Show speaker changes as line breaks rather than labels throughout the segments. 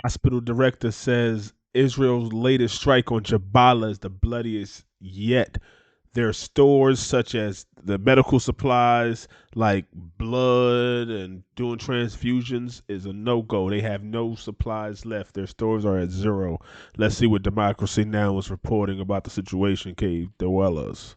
Hospital director says Israel's latest strike on Jabalya is the bloodiest yet. Their stores, such as the medical supplies like blood and doing transfusions, is a no go. They have no supplies left. Their stores are at zero. Let's see what Democracy Now! Is reporting about the situation, Cave Dwellers.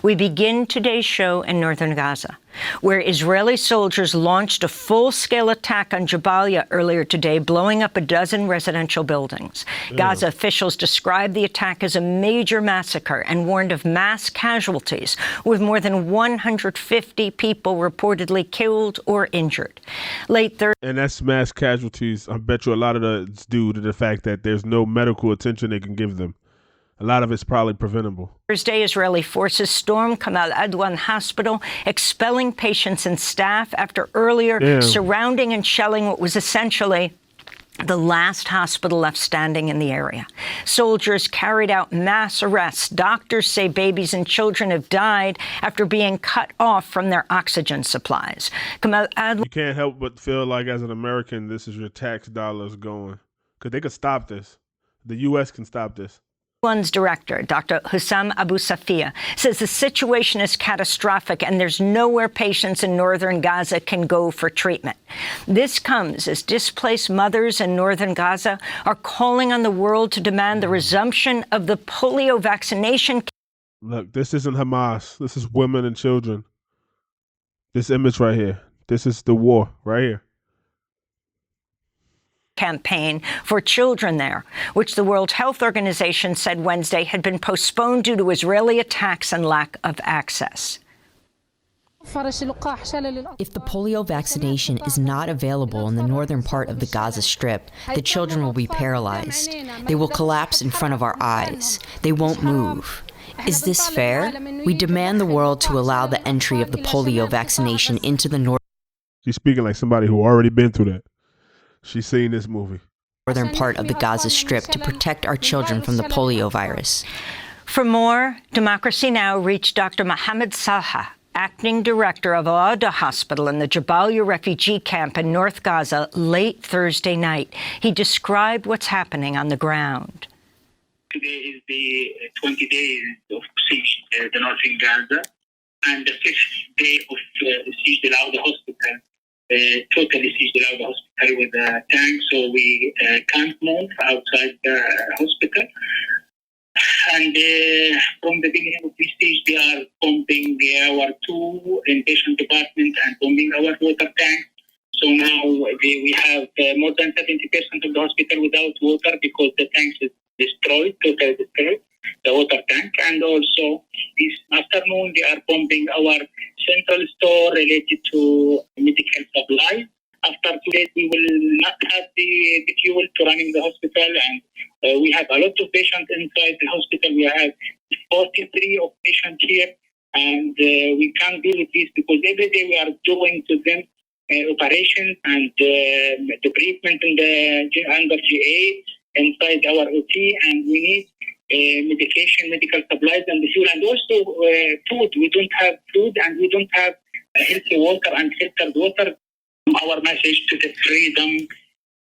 We begin today's show in northern Gaza, where Israeli soldiers launched a full-scale attack on Jabalya earlier today, blowing up a dozen residential buildings. Gaza officials described the attack as a major massacre and warned of mass casualties, with more than 150 people reportedly killed or injured. Late Thursday,
and that's mass casualties. I bet you a lot of that's due to the fact that there's no medical attention they can give them. A lot of it's probably preventable.
Thursday, Israeli forces stormed Kamal Adwan Hospital, expelling patients and staff after earlier surrounding and shelling what was essentially the last hospital left standing in the area. Soldiers carried out mass arrests. Doctors say babies and children have died after being cut off from their oxygen supplies. Kamal Adwan.
You can't help but feel like, as an American, this is your tax dollars going. Because they could stop this. The U.S. can stop this.
One's director, Dr. Hussam Abu Safia, says the situation is catastrophic and there's nowhere patients in northern Gaza can go for treatment. This comes as displaced mothers in northern Gaza are calling on the world to demand the resumption of the polio vaccination.
Look, this isn't Hamas. This is women and children. This image right here. This is the war right here.
Campaign for children there, which the World Health Organization said Wednesday had been postponed due to Israeli attacks and lack of access.
If the polio vaccination is not available in the northern part of the Gaza Strip, the children will be paralyzed. They will collapse in front of our eyes. They won't move. Is this fair? We demand the world to allow the entry of the polio vaccination into the
She's speaking like somebody who already been through that. She's seen this movie.
Northern part of the Gaza Strip to protect our children from the polio virus.
For more, Democracy Now! Reached Dr. Mohammed Salha, acting director of Al-Ada Hospital in the Jabalya refugee camp in North Gaza, late Thursday night. He described what's happening on the ground.
Today is the 20 days of siege the northern Gaza, and the 5th day of siege the Al-Ada Hospital. Totally siege the Al-Ada Hospital with a tank, so we can't move outside the hospital. And from the beginning of this siege, they are pumping our 2 inpatient departments and pumping our water tank. So now we have more than 70% of the hospital without water because the tank is destroyed, totally destroyed, the water tank. And also this afternoon, they are pumping our central store related to medical supplies. After 2 days, we will not have the fuel to running the hospital, and we have a lot of patients inside the hospital. We have 43 of patients here, and we can't deal with this because every day we are doing to them operations and the treatment in the under GA inside our OT, and we need medication, medical supplies, and the fuel, and also food. We don't have food, and we don't have healthy water and filtered water. Our message to the freedom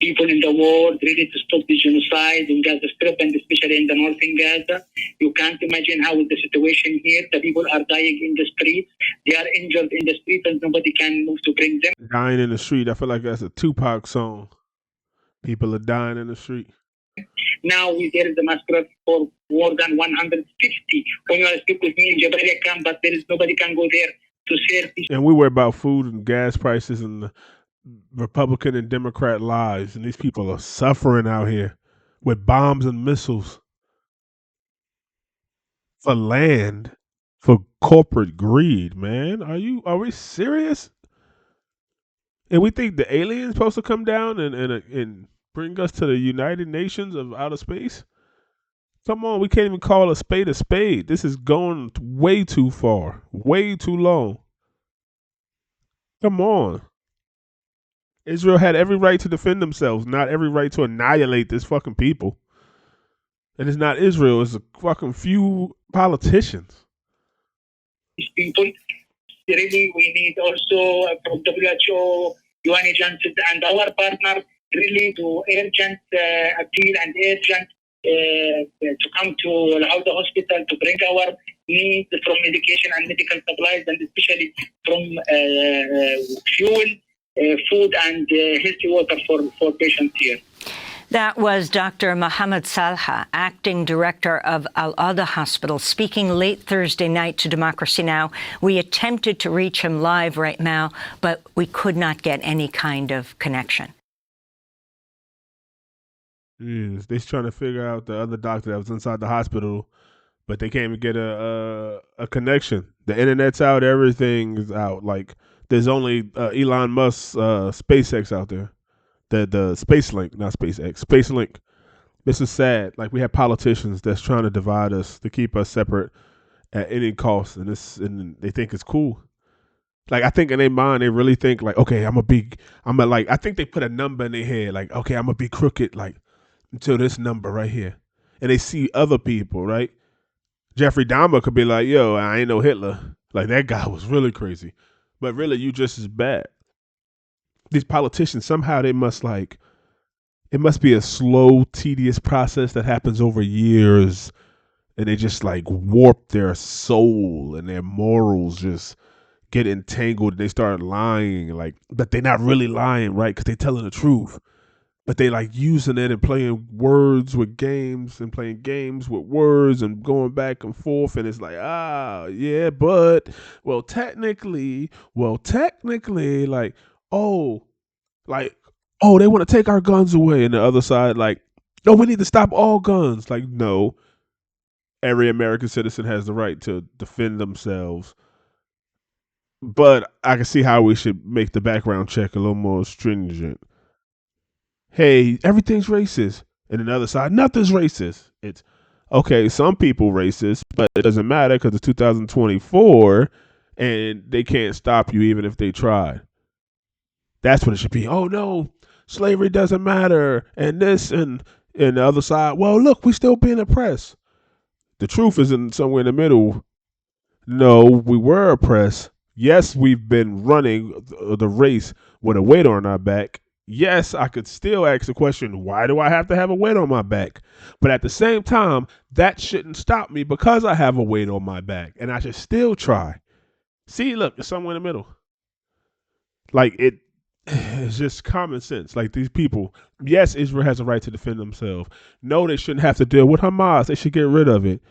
people in the world, really to stop the genocide in Gaza Strip and especially in the northern Gaza. You can't imagine how is the situation here. The people are dying in the streets. They are injured in the streets and nobody can move to bring them.
Dying in the street. I feel like that's a Tupac song. People are dying in the street.
Now there is a massacre for more than 150 homeless people in Jabalya camp, but there is nobody can go there to serve.
And we worry about food and gas prices and the Republican and Democrat lies, and these people are suffering out here with bombs and missiles for land, for corporate greed. Man, are we serious? And we think the aliens supposed to come down and bring us to the United Nations of outer space? Come on, we can't even call a spade a spade. This is going way too far, way too long. Come on. Israel had every right to defend themselves, not every right to annihilate this fucking people. And it's not Israel, it's a fucking few politicians.
These people, really, we need also from WHO, UN agencies, and our partner really to urgent appeal and urgent to come to Al Hospital to bring our needs from medication and medical supplies, and especially from fuel, food, and healthy water for patients here.
That was Dr. Mohammed Salha, acting director of Al-Adha Hospital, speaking late Thursday night to Democracy Now! We attempted to reach him live right now, but we could not get any kind of connection.
Yes, they're trying to figure out the other doctor that was inside the hospital, but they can't even get a connection. The internet's out, everything is out. Like there's only Elon Musk's SpaceX out there. The Space Link, not SpaceX, Space Link. This is sad. Like we have politicians that's trying to divide us to keep us separate at any cost, and they think it's cool. Like I think in their mind, they really think like, okay, I think they put a number in their head, like, okay, I'm gonna be crooked, like until this number right here, and they see other people, right? Jeffrey Dahmer could be like, yo, I ain't no Hitler, like that guy was really crazy, but really you just as bad. These politicians somehow they must like it must be a slow, tedious process that happens over years, and they just like warp their soul and their morals just get entangled. And they start lying, like, but they're not really lying, right? Because they're telling the truth, but they like using it and playing words with games and playing games with words and going back and forth. And it's like, yeah, but technically, like, oh, like, oh, they want to take our guns away. And the other side, like, no, we need to stop all guns. Like, no, every American citizen has the right to defend themselves. But I can see how we should make the background check a little more stringent. Hey, everything's racist. And the other side, nothing's racist. It's okay, some people racist, but it doesn't matter because it's 2024 and they can't stop you even if they tried. That's what it should be. Oh no, slavery doesn't matter, and this and the other side. Well, look, we still being oppressed. The truth is in somewhere in the middle. No, we were oppressed. Yes, we've been running the race with a weight on our back. Yes, I could still ask the question, why do I have to have a weight on my back? But at the same time, that shouldn't stop me because I have a weight on my back, and I should still try. See, look, it's somewhere in the middle. Like it's just common sense. Like these people, yes, Israel has a right to defend themselves. No, they shouldn't have to deal with Hamas. They should get rid of it.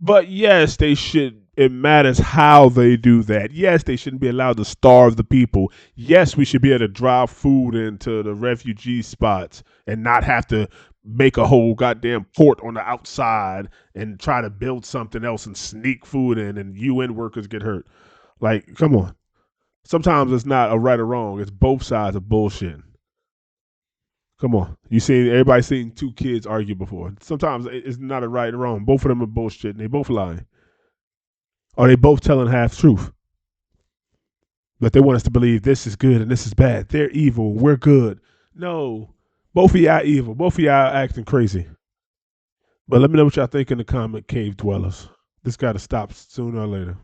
But yes, they should. It matters how they do that. Yes, they shouldn't be allowed to starve the people. Yes, we should be able to drive food into the refugee spots and not have to make a whole goddamn port on the outside and try to build something else and sneak food in and UN workers get hurt. Like, come on. Sometimes it's not a right or wrong. It's both sides of bullshit. Come on. Everybody seen two kids argue before. Sometimes it's not a right or wrong. Both of them are bullshit and they both lying. Or they both telling half truth. But they want us to believe this is good and this is bad. They're evil. We're good. No. Both of y'all evil. Both of y'all acting crazy. But let me know what y'all think in the comment, cave dwellers. This got to stop sooner or later.